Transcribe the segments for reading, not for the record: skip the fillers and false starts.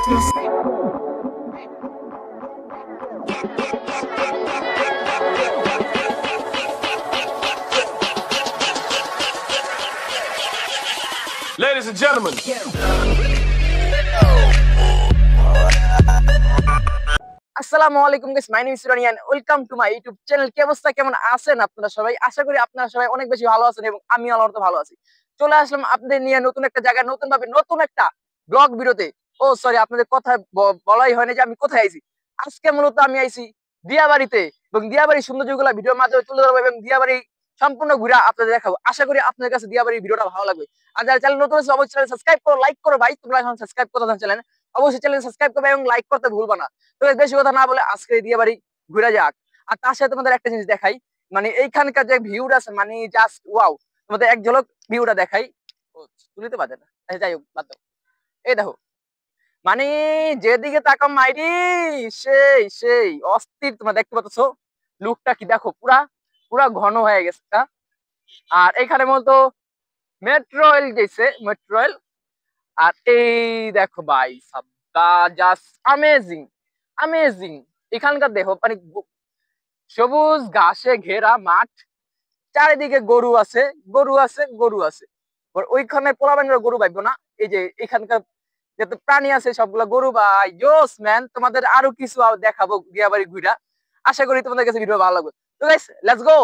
Ladies and gentlemen. আসসালামু আলাইকুম guys, my name is Surani and welcome to my YouTube channel. কি অবস্থা, কেমন আছেন আপনারা সবাই? আশা করি আপনারা সবাই অনেক বেশি ভালো আছেন এবং আমি আল্লাহর রহমতে ভালো আছি। চলে আসলাম আপনাদের নিয়ে নতুন একটা জায়গায়, নতুন ভাবে নতুন একটা ব্লগ ভিডিওতে। ও সরি, আপনাদের কথা বলাই হয়নি যে আমি কোথায় আইছি। আজকে মূলত আমি আইছি দিয়াবাড়িতে এবং দিয়াবাড়ির সৌন্দর্যগুলো ভিডিওর মাধ্যমে তুলে ধরবো এবং দিয়াবাড়ি সম্পূর্ণ ঘুরে আপনাদের দেখাবো। আশা করি আপনাদের কাছে দিয়াবাড়ির ভিডিওটা ভালো লাগবে। আর যারা চ্যানেল নতুন আছে অবশ্যই চ্যানেল সাবস্ক্রাইব করো, লাইক করো। ভাই তোমরা এখন সাবস্ক্রাইব করতে চ্যানেল অবশ্যই চ্যানেল সাবস্ক্রাইব করবে এবং লাইক করতে ভুলবা না। তো বেশি কথা না বলে আজকে দিয়ে বাড়ি ঘুরে যাক। আর তার সাথে তোমাদের একটা জিনিস দেখাই, মানে এইখানকার যে ভিউটা আছে মানে জাস্ট ওয়াও। তোমাদের এক ঝলক ভিউটা দেখাই। ও তুলিতে পারে না, আচ্ছা যাই হোক বাদ দাও। এই দেখো, মানে যেদিকে তাকাম মাইরি সেই সেই অস্থির। তোমরা দেখতে পাচ্ছ লুকটা কি, দেখো পুরা পুরা ঘন হয়ে গেছে। আর এখানে মূলত মেট্রো রেল গেছে, মেট্রো রেল। আর এই দেখো ভাই সাব্বা, জাস্ট অ্যামেজিং অ্যামেজিং। এখানকার দেখো মানে সবুজ ঘাসে ঘেরা মাঠ, চারিদিকে গরু আছে গরু আছে গরু আছে। ওইখানে পোলাবেন গরু পাইবো না। এই যে এখানকার যত প্রাণী আছে সবগুলা গরু। ভাই জোস ম্যান, তোমাদের আরো কিছু দেখাবো দিয়াবাড়ি ঘুরা। আশা করি তোমাদের কাছে ভিডিও ভালো লাগবে। তো গাইস লেটস গো।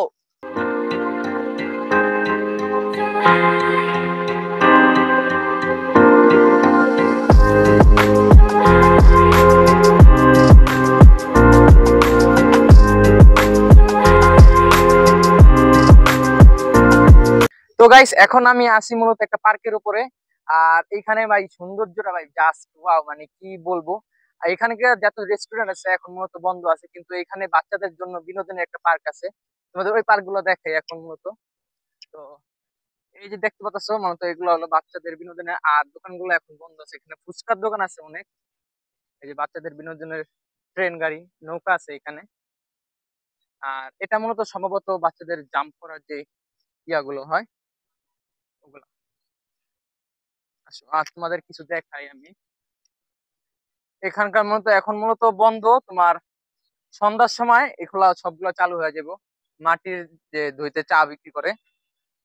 তো গাইস এখন আমি আসি মূলত একটা পার্কের উপরে। আর এখানে ভাই সৌন্দর্যটা ভাই জাস্ট ওয়াও, মানে কি বলবো। আর এখানে যত রেস্টুরেন্ট আছে এখন মূলত বন্ধ আছে, কিন্তু এখানে বাচ্চাদের জন্য বিনোদনের একটা পার্ক আছে। তোমাদের ওই পার্ক গুলো দেখাই এখন মূলত। তো এই যে দেখতে পাচ্ছ মূলত এগুলো হলো বাচ্চাদের বিনোদনের। আর দোকানগুলো এখন বন্ধ আছে। এখানে ফুচকার দোকান আছে অনেক। এই যে বাচ্চাদের বিনোদনের ট্রেন গাড়ি, নৌকা আছে এখানে। আর এটা মূলত সম্ভবত বাচ্চাদের জাম্প করার যে ইয়াগুলো হয় ওগুলো। আর তোমাদের কিছু দেখাই আমি। এখানকার মূলত এখন মূলত বন্ধ। তোমার সন্ধ্যার সময় এগুলা সবগুলা চালু হয়ে যাবো। মাটির যে ধুইতে চা বিক্রি করে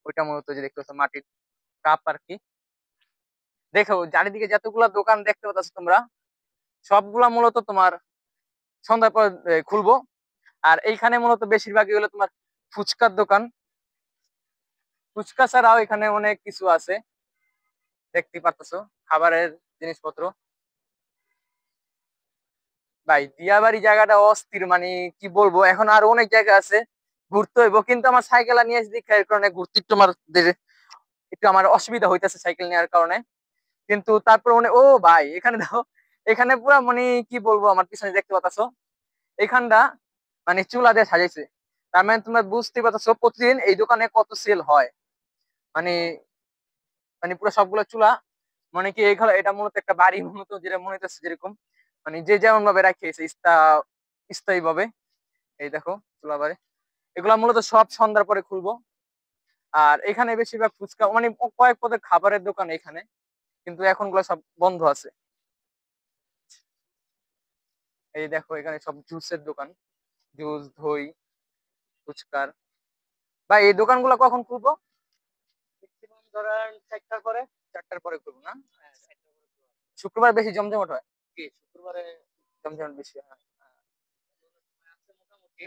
ওইটা মূলত যে দেখতে পাচ্ছ মাটির কাপ আর কি। দেখো চারিদিকে যতগুলা দোকান দেখতে পাচ্ছ তোমরা, সবগুলা মূলত তোমার সন্ধ্যার পর খুলবো। আর এইখানে মূলত বেশিরভাগই হলো তোমার ফুচকার দোকান। ফুচকা ছাড়াও এখানে অনেক কিছু আছে দেখতে পাচ্ছ, খাবারের জিনিসপত্র। ভাই দিয়াবাড়ি জায়গাটা অস্থির, মানে কি বলবো। এখন আর অনেক জায়গা আছে ঘুরতে হইব, কিন্তু আমার সাইকেল নিয়ে আসি দীক্ষা, এর কারণে ঘুরতে একটু একটু আমার অসুবিধা হইতেছে সাইকেল নেওয়ার কারণে। কিন্তু তারপর মানে ও ভাই এখানে দেখো, এখানে পুরা মানে কি বলবো, আমার পিছনে দেখতে পাচ্ছ এখানটা মানে চুলা দিয়ে সাজাইছে। তার মানে তোমরা বুঝতে পারছো প্রতিদিন এই দোকানে কত সেল হয়। মানে মানে পুরো সবগুলো চুলা, মানে কি এখানে এটা মূলত একটা বাড়ি মূলত, যেটা মনে হচ্ছে যেরকম মানে যে যেমন ভাবে রাখিয়েছে স্থায়ী ভাবে। এই দেখো চুলা বাড়ি, এগুলা মূলত সব সন্ধ্যার পরে খুলবো। আর এখানে বেশিরভাগ ফুচকা মানে কয়েক পদের খাবারের দোকান এখানে, কিন্তু এখন গুলো সব বন্ধ আছে। এই দেখো এখানে সব জুসের দোকান, জুস দই ফুচকার। ভাই এই দোকানগুলো কখন খুলবো? ধরেন 4টার পরে। 4টার পরে খুলবো না? শুক্রবার বেশি জমজমাট হয় কি? শুক্রবারে জমজমাট বেশি হয়।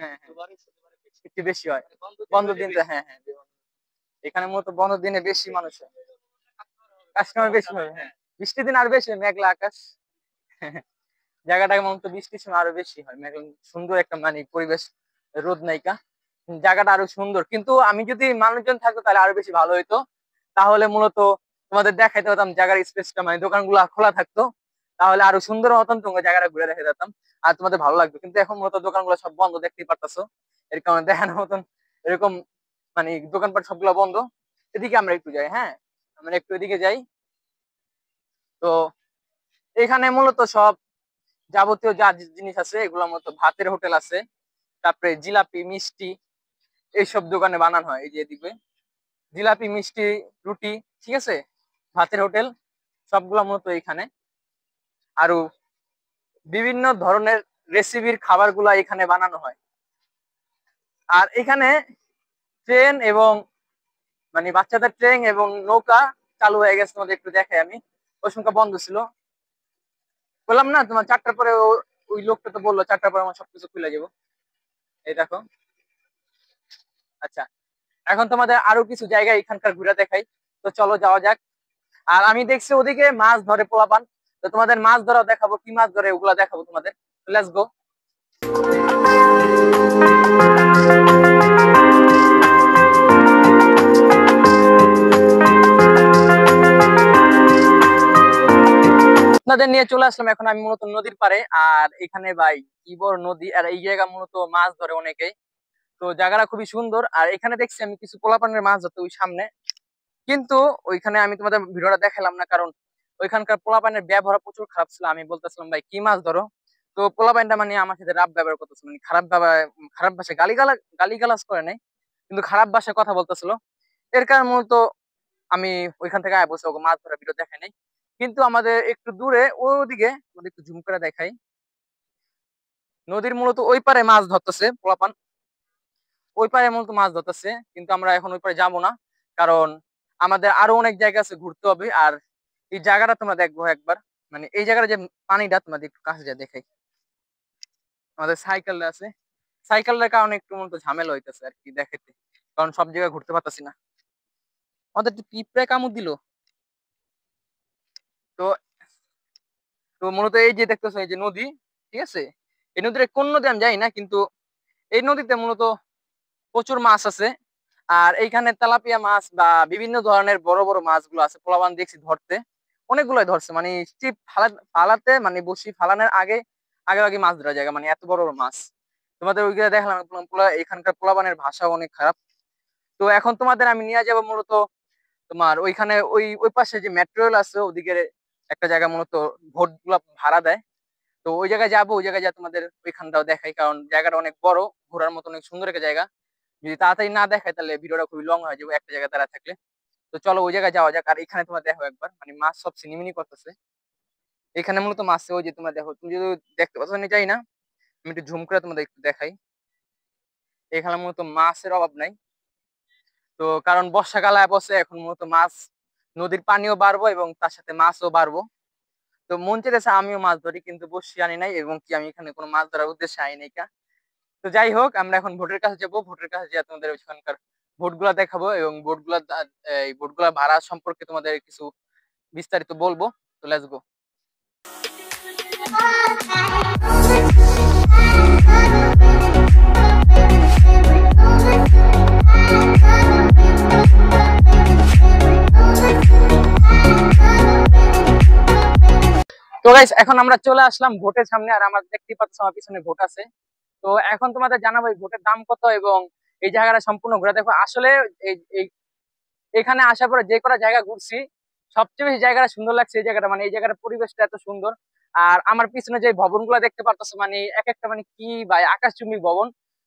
হ্যাঁ একটু বেশি হয় বন্ধ দিনটা। হ্যাঁ হ্যাঁ, এখানে মূলত বন্ধ দিনে বেশি মানুষ হয়, কাস্টমার বেশি হয়। হ্যাঁ বৃষ্টির দিন আর বেশি হয়, মেঘলা আকাশ। জায়গাটা মূলত বৃষ্টির সময় আরো বেশি হয় মেঘলা, সুন্দর একটা মানে পরিবেশ, রোদ নাইকা, জায়গাটা আরো সুন্দর। কিন্তু আমি যদি মানুষজন থাকতো তাহলে আরো বেশি ভালো হইতো। তাহলে মূলত তোমাদের দেখাইতে পারতাম জায়গার স্পেসটা, মানে দোকানগুলো খোলা থাকতো, তাহলে আরো সুন্দর মতন তোমাকে জায়গাটা ঘুরে দেখে যেতাম আর তোমাদের ভালো লাগবে। কিন্তু এখন মূলত দোকানগুলো সব বন্ধ দেখতেই পারতাছো, এর কারণে দেখানোর মতন এরকম মানে দোকানপাট সবগুলো বন্ধ। এদিকে আমরা একটু যাই, হ্যাঁ আমরা একটু এদিকে যাই। তো এখানে মূলত সব যাবতীয় যা জিনিস আছে এগুলোর মতো ভাতের হোটেল আছে, তারপরে জিলাপি মিষ্টি এইসব দোকানে বানানো হয়। এই যে এদিকে জিলাপি মিষ্টি রুটি, ঠিক আছে, ভাতের হোটেল সবগুলা মূলত এখানে। আরো বিভিন্ন ধরনের রেসিপির খাবারগুলা এখানে বানানো হয়। আর এখানে ট্রেন এবং মানে বাচ্চাদের ট্রেন এবং নৌকা চালু হয়ে গেছে, তোমাদের একটু দেখাই আমি। ওই সংখ্যা বন্ধ ছিল, বললাম না তোমার 4টার পরে ওই লোকটা তো বললো 4টার পরে আমার সবকিছু খুলে যাবো। এই দেখো। আচ্ছা, এখন তোমাদের আরো কিছু জায়গা এখানকার ঘুরে দেখাই। তো চলো যাওয়া যাক। আর আমি দেখছি ওদিকে মাছ ধরে পোলাপান, তো তোমাদের মাছ ধরাও দেখাবো, কি মাছ ধরে ওগুলা দেখাবো তোমাদের। Let's go. আপনাদের নিয়ে চলে আসলাম এখন আমি মূলত নদীর পাড়ে। আর এখানে ভাই কি বড় নদী, আর এই জায়গা মূলত মাছ ধরে অনেকেই। তো জায়গাটা খুবই সুন্দর। আর এখানে দেখছি আমি কিছু পোলাপানের মাছ ধরতে ওই সামনে, কিন্তু ওইখানে আমি তোমাদের ভিডিওটা দেখালাম না, কারণ ওইখানকার পোলাপানের ব্যবহার প্রচুর খারাপ ছিল। আমি বলতেছিলাম ভাই কি মাছ ধরো, তো পোলাপানটা মানে আমার সাথে রাফ ব্যবহার করতেছিল, মানে খারাপ ভাষায় গালিগালাজ করে নাই, কিন্তু খারাপ ভাষায় কথা বলতেছিল। এর কারণে মূলত আমি ওইখান থেকে বসে ওকে মাছ ধরার ভিডিও দেখাই নাই। কিন্তু আমাদের একটু দূরে ওদিকে একটু ঝুম করে দেখাই, নদীর মূলত ওই পারে মাছ ধরতেছে পোলাপান, ওই পারে মূলত মাছ ধরতেছে। কিন্তু আমরা এখন ওই পারে যাবো না, কারণ আমাদের আরো অনেক জায়গা আছে ঘুরতে হবে। আর এই জায়গাটা তোমরা দেখবো একবার, মানে এই জায়গাটা যে পানিটা তোমাদের একটু কাছে যা দেখাই। আমাদের সাইকেল আছে, সাইকেলের কারণে একটু মূলত ঝামেলা হইতেছে আর কি দেখাইতে, কারণ সব জায়গায় ঘুরতে পারতাছি না। আমাদের একটু পিঁপড়ে কামড় দিল। তো তো মূলত এই যে দেখতেছো এই যে নদী, ঠিক আছে, এই নদীর কোন নদী আমি জানি না, কিন্তু এই নদীতে মূলত প্রচুর মাছ আছে। আর এইখানে তেলাপিয়া মাছ বা বিভিন্ন ধরনের বড় বড় মাছগুলো আছে, পোলাবান দেখছি ধরতে, অনেকগুলোই ধরছে। মানে ছিপ ফালাতে মানে বসি ফালানোর আগে আগে আগে মাছ ধরা জায়গা, মানে এত বড় বড় মাছ। তোমাদের ওইগুলো দেখলাম, এখানকার পোলাবানের ভাষা অনেক খারাপ। তো এখন তোমাদের আমি নিয়ে যাবো মূলত তোমার ওইখানে ওই ওই পাশে যে মেট্রো রেল আছে ওদিকে একটা জায়গা মূলত ভোট গুলা ভাড়া দেয়। তো ওই জায়গায় যাবো, ওই জায়গায় যা তোমাদের ওইখানটাও দেখাই, কারণ জায়গাটা অনেক বড়, ঘোরার মতো অনেক সুন্দর একটা জায়গা। যদি তাড়াতাড়ি না দেখায় তাহলে ভিডিওটা খুবই লং হয়ে যাবে একটা জায়গায় দাঁড়া থাকলে। তো চলো ওই জায়গায় যাওয়া যাক। আর এখানে তোমার দেখো একবার, মানে মাছ সব সিনিমিনি করতেছে এখানে মূলত মাছ। ওই যে তোমরা দেখো, তুমি যদি দেখতে পাচ্ছ না যাই না, আমি একটু ঝুম করে তোমাদের একটু দেখাই। এখানে মূলত মাছের অভাব নাই, তো কারণ বর্ষাকাল বসে এখন মূলত মাছ, নদীর পানিও বাড়বো এবং তার সাথে মাছও বাড়বো। তো মন চেয়েছে আমিও মাছ ধরি, কিন্তু বসি আনি নাই, এবং কি আমি এখানে কোনো মাছ ধরার উদ্দেশ্যে আনি নাই। তো যাই হোক, আমরা এখন ভোটের কাছে যাবো, ভোটের কাছে যা তোমাদের ওইখানকার ভোট গুলা দেখাবো এবং এই ভোট গুলা ভাড়া সম্পর্কে তোমাদের কিছু বিস্তারিত বলবো। তো লেটস গো। তো গাইস, এখন আমরা চলে আসলাম ভোটের সামনে। আর আমার দেখতেই পাচ্ছ আমার পিছনে ভোট আছে। তো এখন তোমাদের জানাবো এই ভোটের দাম কত এবং এই জায়গাটা সম্পূর্ণ ঘুরে দেখো। আসলে এখানে আসার পরে যে কটা জায়গা ঘুরছি, সবচেয়ে বেশি জায়গাটা সুন্দর লাগছে এই জায়গাটা, মানে এই জায়গাটার পরিবেশটা এত সুন্দর। আর আমার পিছনে যে ভবনগুলো দেখতে পারতেছো, মানে এক একটা মানে কি ভাই আকাশচুম্বী ভবন।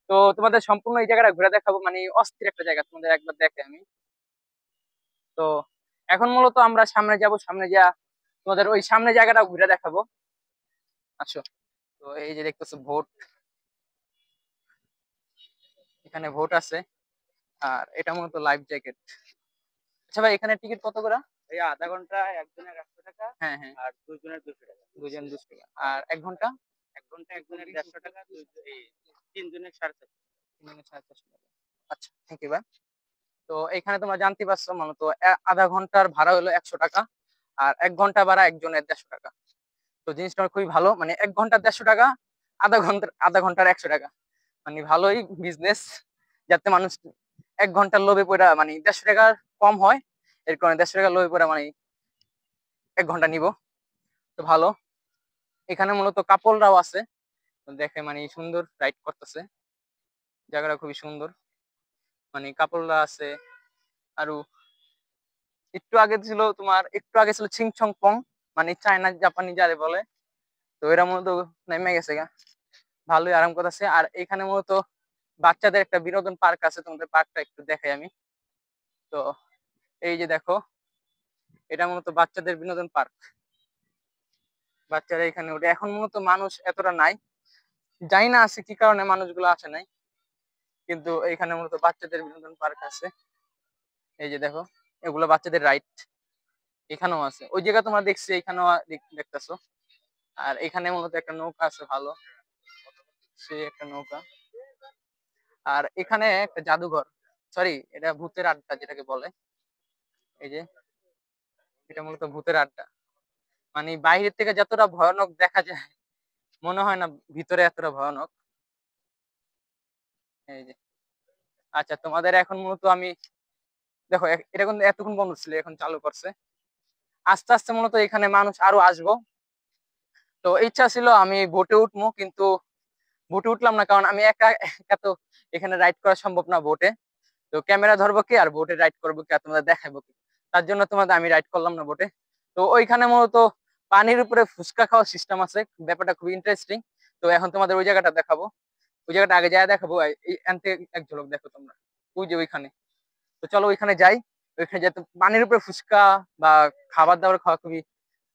তো তোমাদের সম্পূর্ণ এই জায়গাটা ঘুরে দেখাবো, মানে অস্থির একটা জায়গা, তোমাদের একবার দেখে আমি। তো এখন মূলত আমরা সামনে যাব, সামনে যা তোমাদের ওই সামনে জায়গাটা ঘুরে দেখাবো। আসো। তো এই যে দেখতেছো ভোট, এখানে ভোট আছে। আর এটা মূলত লাইফ জ্যাকেট। আচ্ছা ভাই, এখানে টিকিট কত করে? এই আধা ঘন্টা একজনের 100 টাকা, হ্যাঁ হ্যাঁ। আর দুজনের 200 টাকা। দুজন 200 টাকা। আর 1 ঘন্টা? 1 ঘন্টা একজনের 150 টাকা, এই তিনজনের 450। 3,400 টাকা। আচ্ছা, থ্যাংক ইউ ভাই। তো এখানে তোমরা জানতে পারছো মূলত আধা ঘন্টার ভাড়া হলো 100 টাকা, আর 1 ঘন্টা ভাড়া একজনের 150 টাকা। তো জিনিসটা খুবই ভালো, মানে 1 ঘন্টার 150 টাকা, আধা ঘন্টার 100 টাকা, মানে ভালোই বিজনেস। যাতে মানুষ 1 ঘন্টার লোভে পড়া মানে 150 টাকার কম হয়, এর কারণে 150 টাকার লোভে পড়া মানে 1 ঘন্টা নিব। তো ভালো। এখানে মূলত কাপলরাও আছে, তো দেখে মানে সুন্দর রাইড করতেছে, জায়গাটা খুবই সুন্দর, মানে কাপলরা আছে। আরো একটু আগে ছিল ছিংছং পং, মানে চায়না জাপানি যারে বলে। তো এরা মূলত নেমে গেছে গা, ভালোই আরাম করতেছে। আর এখানে মূলত বাচ্চাদের একটা বিনোদন পার্ক আছে, তোমাদের পার্কটা একটু দেখাই আমি। তো এই যে দেখো, এটা মূলত বাচ্চাদের বিনোদন পার্ক, বাচ্চারা এখানে ওঠে। এখন মূলত মানুষ এতটা নাই, জানি না আছে কি কারণে মানুষগুলো আসে নাই, কিন্তু এখানে মূলত বাচ্চাদের বিনোদন পার্ক আছে। এই যে দেখো, এগুলো বাচ্চাদের রাইড এখানেও আছে। ওই জায়গা তোমরা দেখছি, এখানেও দেখতেছো। আর এখানে মূলত একটা নৌকা আছে, ভালো সে একটা নৌকা। আর এখানে একটা জাদুঘর, সরি এটা ভূতের আড্ডা যেটাকে বলে। এই যে এটা মূলত ভূতের আড্ডা, মানে বাইরের থেকে যতটা ভয়ানক দেখা যায় মনে হয় না ভিতরে এতটা ভয়ানক। এই যে আচ্ছা, তোমাদের এখন মূলত আমি দেখো এটা কিন্তু এতক্ষণ বন্ধ ছিল, এখন চালু করছে। আস্তে আস্তে মূলত এখানে মানুষ আরো আসবো। তো ইচ্ছা ছিল আমি বোটে উঠবো, কিন্তু বোটে উঠলাম না, কারণ আমি একা একা তো এখানে রাইড করা সম্ভব না বোটে। তো ক্যামেরা ধরবো কি আর বোটে রাইড করবো কি আর তোমাদের দেখাবো কি, তার জন্য তোমাদের আমি রাইড করলাম না বোটে। তো ওইখানে মূলত পানির উপরে ফুচকা খাওয়ার সিস্টেম আছে, ব্যাপারটা খুবই ইন্টারেস্টিং। তো এখন তোমাদের ওই জায়গাটা দেখাবো, ওই জায়গাটা আগে যাই দেখাবো। এখান থেকে এক ঝলক দেখো তোমরা, ওই যে ওইখানে। তো চলো ওইখানে যাই। ওইখানে যেতে পানির উপরে ফুচকা বা খাবার দাবার খাওয়া খুবই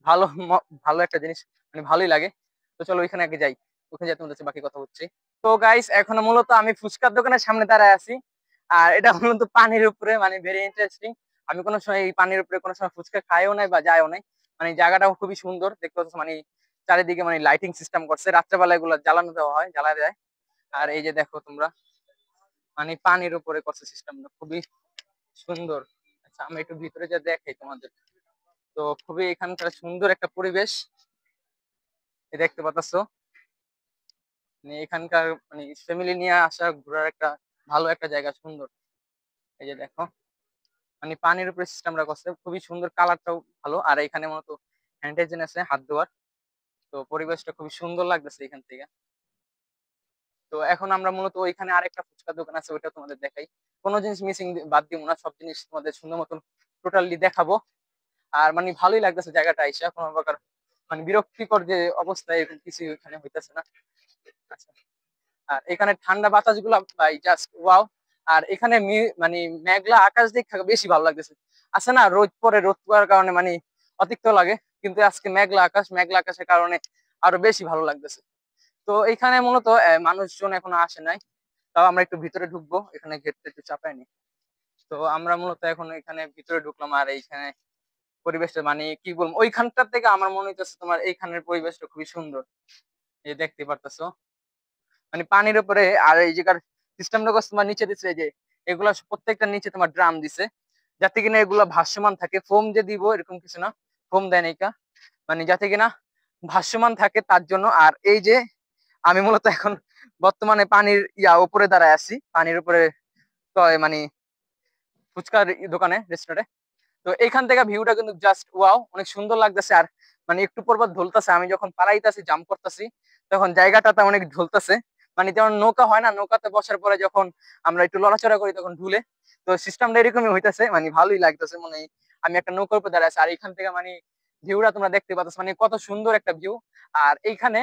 ভালো, ভালো একটা জিনিস, মানে ভালোই লাগে। তো চলো ওইখানে আগে যাই, ওখানে যাই তোমাদের সাথে বাকি কথা হচ্ছে। তো গাইস এখন মূলত আমি ফুচকার দোকানের সামনে দাঁড়ায় আছি। আর এটা মূলত পানির উপরে, মানে ভেরি ইন্টারেস্টিং। আমি কোনো সময় এই পানির উপরে কোনো সময় ফুচকা খাইও নাই বা যাইও নাই। মানে জায়গাটাও খুবই সুন্দর দেখতে পাচ্ছ, মানে চারিদিকে মানে লাইটিং সিস্টেম করছে, রাত্রেবেলা এগুলো জ্বালানো দেওয়া হয়, জ্বালা যায়। আর এই যে দেখো তোমরা, মানে পানির উপরে করছে সিস্টেমটা, খুবই সুন্দর। আচ্ছা আমি একটু ভিতরে যা দেখাই তোমাদের। তো খুবই এখানকার সুন্দর একটা পরিবেশ, এই দেখতে পাচ্ছ। মানে এখানকার মানে ফ্যামিলি নিয়ে আসা ঘোরার একটা ভালো একটা জায়গা, সুন্দর। এই যে দেখো, মানে পানির উপরে সিস্টেমটা করছে, খুবই সুন্দর, কালারটাও ভালো। আর এখানে মূলত হ্যান্ড আছে, হাত ধোয়ার। তো পরিবেশটা খুবই সুন্দর লাগতেছে এখান থেকে। তো এখন আমরা মূলত ওইখানে আরেকটা ফুচকা দোকান আছে, ওইটা তোমাদের দেখাই। কোনো জিনিস মিসিং বাদ দিব না, সব জিনিস তোমাদের সুন্দর মতন টোটালি দেখাবো। আর মানে ভালোই লাগতেছে জায়গাটা আইসা, কোনো প্রকার মানে বিরক্তিকর যে অবস্থা এরকম কিছু এখানে হইতেছে না। আচ্ছা, আর এখানে ঠান্ডা বাতাস গুলা ভাই জাস্ট ওয়াও। আর এখানে মানে মেঘলা আকাশ দেখে বেশি ভালো লাগতেছে। আছে না রোদ পরে, রোদ পড়ার কারণে মানে অতিরিক্ত লাগে, কিন্তু আজকে মেঘলা আকাশ, মেঘলা আকাশের কারণে আরো বেশি ভালো লাগতেছে। তো এখানে মূলত মানুষজন এখনো আসে নাই। তাও আমরা একটু ভিতরে ঢুকবো, এখানে গেটটা একটু চাপায়নি। তো আমরা মূলত এখন এখানে ভিতরে ঢুকলাম। আর এইখানে পরিবেশটা মানে কি বলবো, ওইখানটার থেকে আমার মনে হইতেছে তোমার এইখানের পরিবেশটা খুবই সুন্দর। এই দেখতে পারতেছো, মানে পানির উপরে। আর এই জায়গার সিস্টেমটা করছে তোমার নিচে দিচ্ছে, এই যে এগুলা প্রত্যেকটা নিচে তোমার ড্রাম দিছে, যাতে কিনা এগুলা ভাসমান থাকে। ফোম যে দিব এরকম কিছু না, ফোম দেয় না এটা, মানে যাতে কিনা ভাসমান থাকে তার জন্য। আর এই যে আমি মূলত এখন বর্তমানে পানির উপরে দাঁড়ায় আছি, পানির উপরে। তো মানে ফুচকার দোকানে, রেস্টুরেন্টে। তো এখান থেকে ভিউটা কিন্তু জাস্ট ওয়াও, অনেক সুন্দর লাগতেছে। আর মানে একটু পর্বত ঢলতেছে, আমি যখন পালাইতেছি জাম্প করতেছি তখন জায়গাটাতে অনেক ঢলতেছে। মানে যেমন নৌকা হয় না, নৌকাতে বসার পরে যখন আমরা একটু লড়াচড়া করি তখন ঢুলে, তো সিস্টেমটা এরকমই হইতেছে, মানে ভালোই লাগতেছে। মানে আমি একটা নৌকার উপর দাঁড়াই আছি, আর এখান থেকে মানে ভিউটা তোমরা দেখতে পাচ্ছ, মানে কত সুন্দর একটা ভিউ। আর এইখানে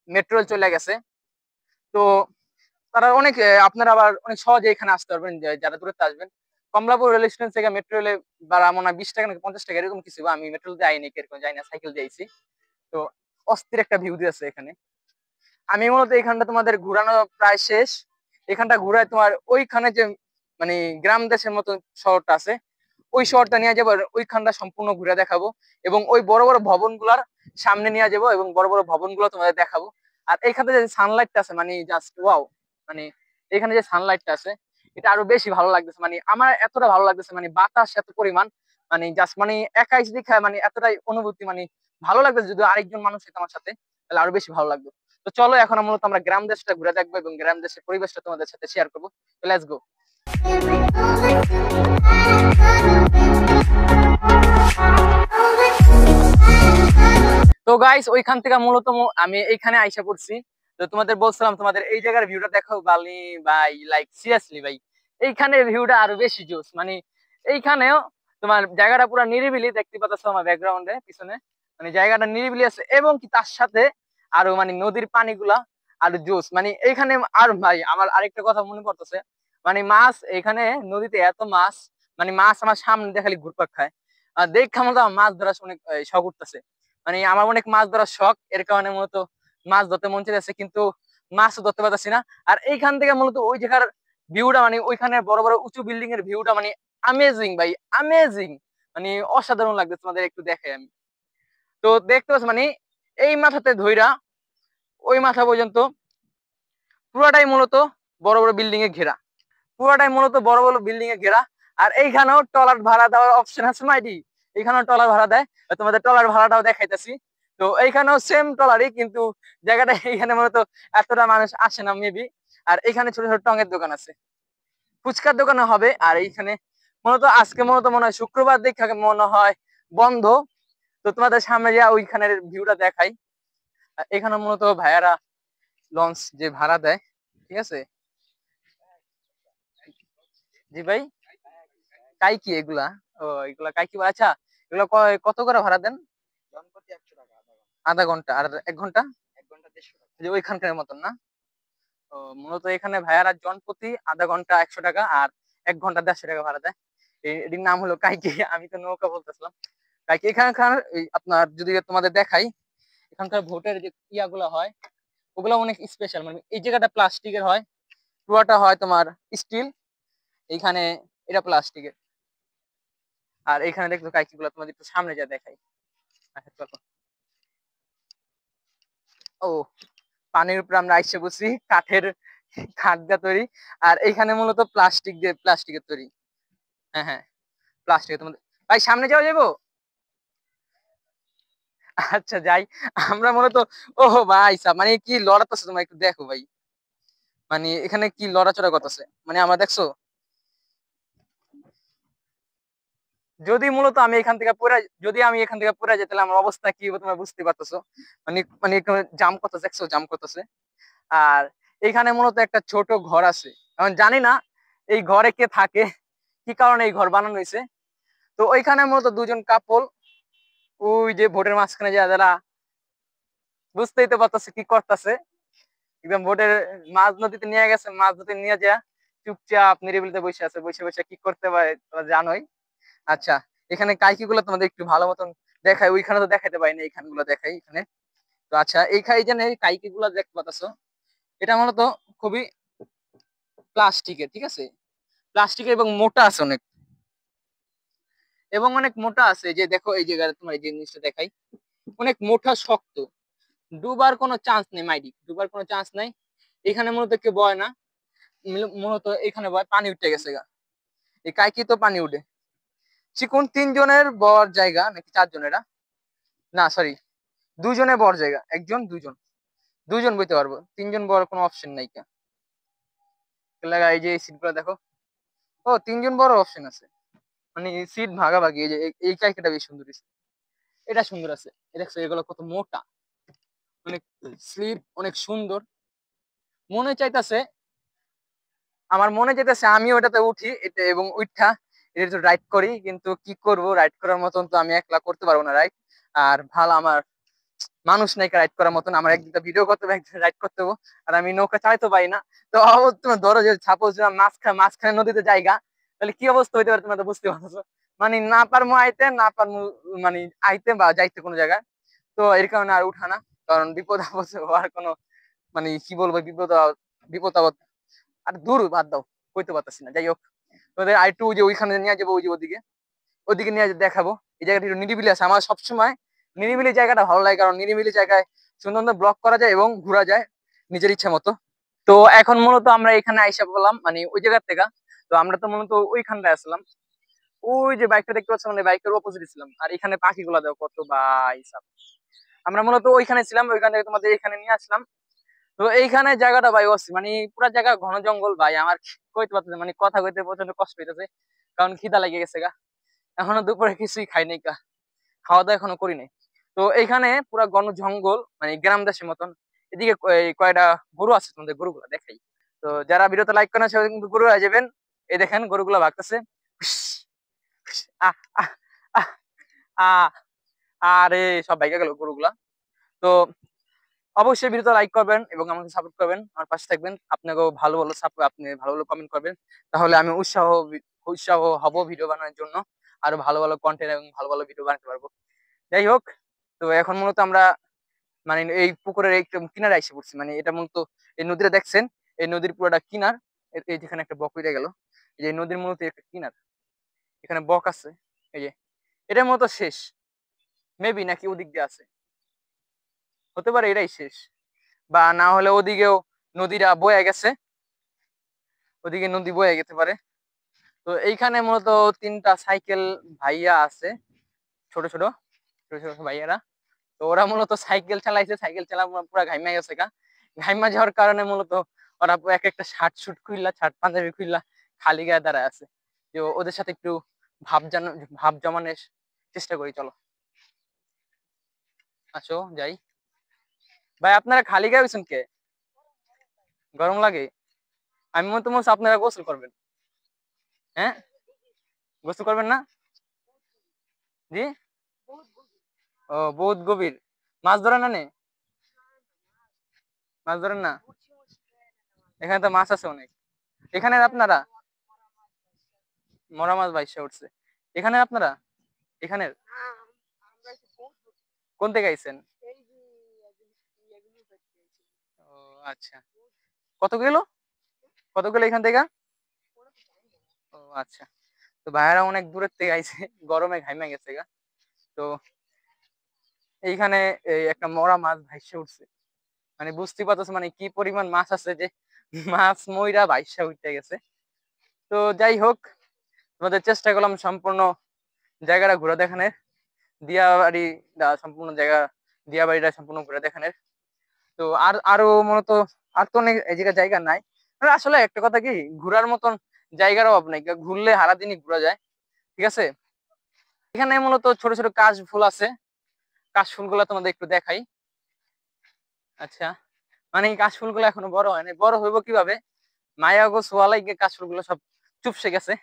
মেট্রো রেল চলে গেছে। তো তারা অনেক আপনারা আবার অনেক সহজে এখানে আসতে পারবেন, যারা দূরত্বে আসবেন। কমলাপুর রেল স্টেশন থেকে মেট্রো রেলে ভাড়া মনে হয় 20 টাকা নাকি 50 টাকা এরকম কিছু। আমি মেট্রো দিয়ে আইনি, কিরকম যাই না, সাইকেল দিয়েছি। তো অস্থির একটা ভিউ দিয়েছে এখানে। আমি মূলত এখানটা তোমাদের ঘুরানো প্রায় শেষ। এখানটা ঘুরায় তোমার ওইখানে যে মানে গ্রাম দেশের মতো শহরটা আছে, ওই শহরটা নিয়ে যাবো, ওইখানটা সম্পূর্ণ ঘুরে দেখাবো। এবং ওই বড় বড় ভবনগুলার সামনে নিয়ে যাবো, এবং বড় বড় ভবনগুলো তোমাদের দেখাবো। আর এখানে যে সানলাইটটা আছে, মানে জাস্ট ওয়াও। মানে এখানে যে সানলাইটটা আছে এটা আরো বেশি ভালো লাগতেছে, মানে আমার এতটা ভালো লাগতেছে, মানে বাতাস এত পরিমাণ, মানে জাস্ট মানে একাই দেখা মানে এতটাই অনুভূতি, মানে ভালো লাগতেছে। যদি আরেকজন মানুষ হতো আমার সাথে তাহলে আরো বেশি ভালো লাগতো। তো চলো এখন মূলত আমরা গ্রাম দেশটা ঘুরে দেখবো এবং গ্রাম দেশের পরিবেশটা তোমাদের সাথে শেয়ার করবো। Let's go. তো গাইস ওইখান থেকে মূলত আমি এইখানে আইসা পড়ছি। তো তোমাদের বলছিলাম তোমাদের এই জায়গার ভিউটা দেখো বালি ভাই, লাইক সিরিয়াসলি ভাই, এইখানে ভিউটা আরো বেশি জোস। মানে এইখানেও তোমার জায়গাটা পুরো নিরিবিলি, দেখতে পাচ্ছ আমার ব্যাকগ্রাউন্ডে পিছনে, মানে জায়গাটা নিরিবিলি আছে। এবং কি তার সাথে আরো মানে নদীর পানিগুলা আরো জোস। মানে এইখানে আর ভাই আমার আরেকটা কথা মনে পড়তেছে, মানে মাছ এখানে নদীতে এত মাছ, মানে মাছ আমার সামনে দিয়ে খালি ঘুরপাক খায়। আর দেখা মতো আমার মাছ ধরার অনেক শখ উঠতেছে। মানে আমার অনেক মাছ ধরার শখ, এর কারণে মূলত মাছ ধরতে মন চাইছে, কিন্তু মাছও ধরতে পারতেছি না। আর এইখান থেকে মূলত ওই জায়গার ভিউটা, মানে ওইখানে বড় বড় উঁচু বিল্ডিং এর ভিউটা মানে আমেজিং ভাই, আমেজিং, মানে অসাধারণ লাগবে। তোমাদের একটু দেখাই আমি। তো দেখতে পাচ্ছ মানে এই মাথাতে ধইরা ওই মাথা পর্যন্ত পুরাটাই মূলত বড় বড় বিল্ডিং এ ঘেরা, পুরাটাই মূলত বড় বড় বিল্ডিং এ ঘেরা। আর এইখানেও ট্রলার ভাড়া দেওয়ার অপশন আছে মাইডি, এইখানেও ট্রলার ভাড়া দেয়, তোমাদের ট্রলার ভাড়াটাও দেখাইতেছি। তো এইখানেও সেম ট্রলারই, কিন্তু জায়গাটা এইখানে মূলত এতটা মানুষ আসে না মেবি। আর এইখানে ছোট ছোট টঙের দোকান আছে, ফুচকার দোকানে হবে। আর এইখানে মূলত আজকে মূলত মনে হয় শুক্রবার দেখে মনে হয় বন্ধ। তো তোমাদের সামনে যা ওইখানের ভিউটা দেখাই। এখানে মূলত ভাইয়ারা লঞ্চ যে ভাড়া দেয়, ঠিক আছে। জি ভাই, কাই কি এগুলা? ও এগুলা কাই কি? আচ্ছা, এগুলা কত করে ভাড়া দেন? জনপ্রতি 100 টাকা আধা ঘন্টা। আধা ঘন্টা? আর 1 ঘন্টা? 1 ঘন্টা 150 টাকা। যে ওইখানকার মতন না? ও মূলত এখানে ভাইয়ারা জন প্রতি আধা ঘন্টা 100 টাকা, আর 1 ঘন্টা 150 টাকা ভাড়া দেয়। এটির নাম হলো কাইকি। আমি তো নৌকা বলতেছিলাম। কাইকি এখানকার আপনার যদি তোমাদের দেখাই, এখানকার ভোটের যে ইয়াগুলো হয় ওগুলো অনেক স্পেশাল। মানে এই জায়গাটা প্লাস্টিকের হয়, পুরোটা হয় তোমার স্টিল, এইখানে এটা প্লাস্টিকের। আর এখানে দেখো কাইকি গুলো তোমাদের একটু সামনে যা দেখাই। আচ্ছা চলো। ও পানির উপরে আমরা আইসে বসি, কাঠের কাঠ দিয়ে তৈরি। আর এইখানে মূলত প্লাস্টিকের তৈরি। হ্যাঁ হ্যাঁ, প্লাস্টিকের। তোমাদের ভাই সামনে যাওয়া যাবো? আচ্ছা যাই। আমরা মূলত, ও ভাই সাব মানে কি লড়াতেছে, তোমরা একটু দেখো ভাই, মানে এখানে কি লড়াচড়া করতেছে, মানে আমরা দেখছো। যদি মূলত আমি এখান থেকে পুরা যদি আমি এখান থেকে পুরা যেতে, তাহলে আমার অবস্থা কি হবে তোমরা বুঝতে পারতেছো। মানে মানে জাম করতেছে, দেখছো জাম করতেছে। আর এখানে মূলত একটা ছোট ঘর আছে, এখন জানি না এই ঘরে কে থাকে, কি কারণে এই ঘর বানানো হয়েছে। তো ওইখানে মূলত দুজন কাপল, ওই যে ভোটের মাঝখানে যারা, বুঝতেই তো পারতেছে কি করতেছে। একদম ভোটের মাঝ নদীতে নিয়ে গেছে, মাঝ নদীতে নিয়ে যা চুপচাপ নিরিবিলিতে বসে আছে, বসে বসে কি করতে পারে তোমরা জানোই। আচ্ছা, এখানে কাইকি গুলো তোমাদের একটু ভালো মতন দেখাই, ওইখানে তো দেখাতে পারি না, এইখান গুলো দেখাই এখানে। তো আচ্ছা, এইখানে এই যে কাইকি গুলো দেখতে পাচ্ছ, এটা মূলত খুবই প্লাস্টিকের, ঠিক আছে, প্লাস্টিকের এবং মোটা আছে অনেক, এবং অনেক মোটা আছে। যে দেখো এই জায়গায় তোমার এই জিনিসটা দেখাই, অনেক মোটা শক্ত, ডুবার কোনো চান্স নেই মাইডি, ডুবার কোনো চান্স নাই। এখানে মূলত কেউ বয় না, মূলত এখানে বয় পানি উঠে গেছে গা, এই কাইকি তো পানি উঠে। চিকুন 3 জনের বর জায়গা নাকি 4 জনেরা, না সরি, 2 জনের বর জায়গা, একজন দুজন, 2 জন বইতে পারবো, 3 জন বর কোনো অপশন নাই কে লাগা। এই যে এই সিট গুলো দেখো, ও 3 জন বড় অপশন আছে, মানে সিট ভাগাভাগি। এই যে এই কাইকিটা বেশ সুন্দর হয়েছে, এটা সুন্দর আছে। দেখছো এগুলো কত মোটা, অনেক স্লিপ, অনেক সুন্দর। মনে চাইতেছে, আমার মনে চাইতেছে আমি ওটাতে উঠি এটা, এবং উঠা এটা রাইড করি, কিন্তু কি করব, রাইড করার মতন তো আমি একলা করতে পারবো না রাইড। আর ভালো আমার মানুষ নাই রাইড করার মতন, আমার একদিনটা ভিডিও করতে হবে, একদিন রাইড করতে হবে। আর আমি নৌকা চালাতে পারি না। তো তোমার ধরো যে সাপোজ মাঝখানে নদীতে জায়গা, তাহলে কি অবস্থা হইতে পারে তোমরা তো বুঝতে পারছো। মানে না পারবো আইতে, না পারবো মানে আইতে বা যাইতে কোনো জায়গায়। তো এর কারণে আর উঠা না, কারণ বিপদ আপদ হওয়ার কোনো, মানে কি বলবো, বিপদ আপদ। আর দূর বাদ দাও, কইতে পারতেছি না। যাই হোক, তোদের আর একটু যে ওইখানে নিয়ে যাবো, ওই যে ওদিকে, ওদিকে নিয়ে দেখাবো। এই জায়গাটা একটু নিরিবিলি আছে, আমার সবসময় নিরিবিলি জায়গাটা ভালো লাগে, কারণ নিরিবিলি জায়গায় সুন্দর সুন্দর ব্লগ করা যায় এবং ঘোরা যায় নিজের ইচ্ছা মতো। তো এখন মূলত আমরা এখানে আইসা বললাম, মানে ওই জায়গার থেকে। তো আমরা তো মূলত ওইখানটায় আসলাম, ওই যে বাইকটা দেখতে পাচ্ছ, মানে বাইকের অপোজিটে ছিলাম। আর এখানে পাখিগুলা দেখো কত ভাই সাব। আমরা মূলত ওইখানে ছিলাম, ওইখান থেকে তোমাদের এখানে নিয়ে আসলাম। তো এইখানে জায়গাটা ভাই অসি, মানে পুরা জায়গা ঘন জঙ্গল ভাই, আমার কইতে পারতেছে মানে কথা কইতে প্রচন্ড কষ্ট হইতেছে, কারণ খিদা লেগে গেছে গা। এখনো দুপুরে কিছুই খাই নাই গা, খাওয়া দাওয়া এখনো করি নাই। তো এইখানে পুরা ঘন জঙ্গল, মানে গ্রাম দেশের মতন। এদিকে কয়টা গরু আছে, তোমাদের গরুগুলা দেখাই। তো যারা ভিডিওতে লাইক করেন সবাই কিন্তু গরু হয়ে যাবেন। এই দেখেন গরুগুলা ভাগতেছে, আহ আহ আহ আহ আরে সব ভাইগা গেল গরুগুলা। তো অবশ্যই ভিডিওটা লাইক করবেন এবং আমাকে সাপোর্ট করবেন, আমার পাশে থাকবেন। আপনাকেও ভালো ভালো সাপোর্ট, আপনি ভালো ভালো কমেন্ট করবেন, তাহলে আমি উৎসাহ হব ভিডিও বানানোর জন্য, আরো ভালো ভালো কন্টেন্ট এবং ভালো ভালো ভিডিও বানাতে পারবো। যাই হোক, তো এখন মূলত আমরা মানে এই পুকুরের একটু কিনারে এসে পড়ছি, মানে এটা মূলত এই নদীটা দেখছেন, এই নদীর পুরোটা কিনার। এই যেখানে একটা বক উঠে গেল, এই যে নদীর মূলত একটা কিনার, এখানে বক আছে। এই যে এটা মূলত শেষ, মেবি নাকি ওদিক দিয়ে আছে, হতে পারে এটাই শেষ, বা না হলে ওদিকেও নদীটা বয়ে গেছে, ওদিকে নদী বয়ে যেতে পারে। তো এইখানে মূলত 3টা সাইকেল ভাইয়া আছে, ছোট ছোট ছোট ছোট ভাইয়ারা। তো ওরা মূলত সাইকেল চালাইছে, সাইকেল চালা পুরো ঘাইমা গেছে গা। ঘাইমা যাওয়ার কারণে মূলত ওরা এক একটা শার্ট শুট খুললা, শার্ট পাঞ্জাবি খুললা খালি গায়ে দাঁড়ায় আছে। তো ওদের সাথে একটু ভাব জমানোর চেষ্টা করি, চলো আসো যাই। ভাই আপনারা খালি গায়ে হয়েছেন কে? গরম লাগে? আমি মনে তো আপনারা গোসল করবেন। হ্যাঁ, গোসল করবেন না? জি। ও বহুত গভীর, মাছ ধরেন না নে? মাছ ধরেন না? এখানে তো মাছ আছে অনেক। এখানে আপনারা মরা মাছ বাইসা উঠছে এখানে আপনারা, এখানের কোন থেকে আইছেন? ও আচ্ছা, কত কিলো, কত কিলো এখান থেকে? ও আচ্ছা, তো ভাইয়ারা অনেক দূরের থেকে আইছে, গরমে ঘাইমা গেছে গা। তো এইখানে এই একটা মরা মাছ ভাইসা উঠছে, মানে বুঝতে পারতেছে মানে কি পরিমাণ মাছ আছে, যে মাছ মইরা ভাইসা উঠতে গেছে। তো যাই হোক, তোমাদের চেষ্টা করলাম সম্পূর্ণ জায়গাটা ঘুরে দেখানোর, দিয়াবাড়ি সম্পূর্ণ জায়গা, দিয়াবাড়িটা সম্পূর্ণ ঘুরে দেখানোর। তো আরো মূলত আর তো অনেক এই জায়গায় জায়গা নাই, মানে আসলে একটা কথা কি, ঘোরার মতন জায়গার অভাব নাই, ঘুরলে সারাদিনই ঘোরা যায়। ঠিক আছে, এখানে মূলত ছোট ছোট কাশ ফুল আছে, কাশ ফুলগুলো তোমাদের একটু দেখাই। আচ্ছা, মানে এই কাশ ফুলগুলো এখনো বড় হয়নি, বড় হইব কিভাবে, মায়া গো সোয়ালাই গিয়ে কাশ ফুলগুলো সব চুপসে গেছে।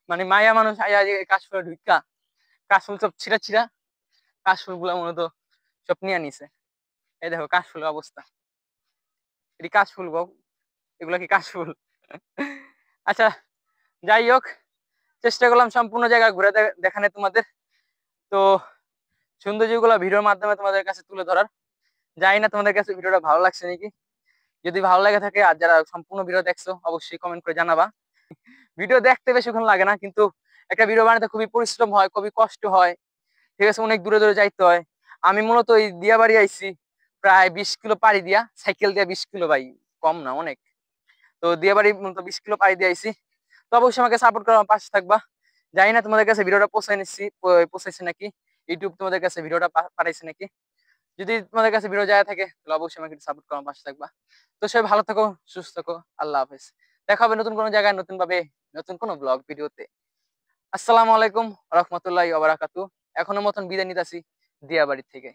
মানে মায়া মানুষ আয়া কাশ ফুলে ঢুকা কাশ ফুল সব ছিঁড়া ছিঁড়া কাশ ফুল গুলা মূলত সব নিয়ে নিছে। এই দেখো কাশ ফুলের অবস্থা, এটি কাশ ফুল গো, এগুলা কি কাশ ফুল? আচ্ছা, যাই হোক, চেষ্টা করলাম সম্পূর্ণ জায়গা ঘুরে দেখানে তোমাদের। তো সৌন্দর্যগুলো ভিডিওর মাধ্যমে তোমাদের কাছে তুলে ধরার। জানি না তোমাদের কাছে ভিডিওটা ভালো লাগছে নাকি, যদি ভালো লাগে থাকে আর যারা সম্পূর্ণ ভিডিও দেখছো অবশ্যই কমেন্ট করে জানাবা। ভিডিও দেখতে বেশিক্ষণ লাগে না, কিন্তু একটা ভিডিও বানাতে খুবই পরিশ্রম হয়, খুবই কষ্ট হয়। ঠিক আছে, অনেক দূরে দূরে যাইতে হয়। আমি মূলত এই দিয়াবাড়ি আইছি প্রায় 20 কিলো পাড়ি দিয়া, সাইকেল দিয়া 20 কিলো, ভাই কম না অনেক। তো দিয়াবাড়ি মূলত 20 কিলো পাড়ি দিয়ে আইছি। তো অবশ্যই আমাকে সাপোর্ট করার পাশে থাকবা। জানি না তোমাদের কাছে ভিডিওটা পৌঁছাইছে নাকি, ইউটিউব তোমাদের কাছে ভিডিওটা পাঠাইছে নাকি। যদি তোমাদের কাছে ভিডিও যায় থাকে তাহলে অবশ্যই আমাকে সাপোর্ট করার পাশে থাকবা। তো সবাই ভালো থাকো, সুস্থ থাকো, আল্লাহ হাফেজ। দেখা হবে নতুন কোনো জায়গায়, নতুন ভাবে, নতুন কোনো ব্লগ ভিডিওতে। আসসালামু আলাইকুম রহমতুল্লাহি ওয়া বারাকাতুহু। এখনো মতন বিদায় নিতেছি দিয়াবাড়ি থেকে।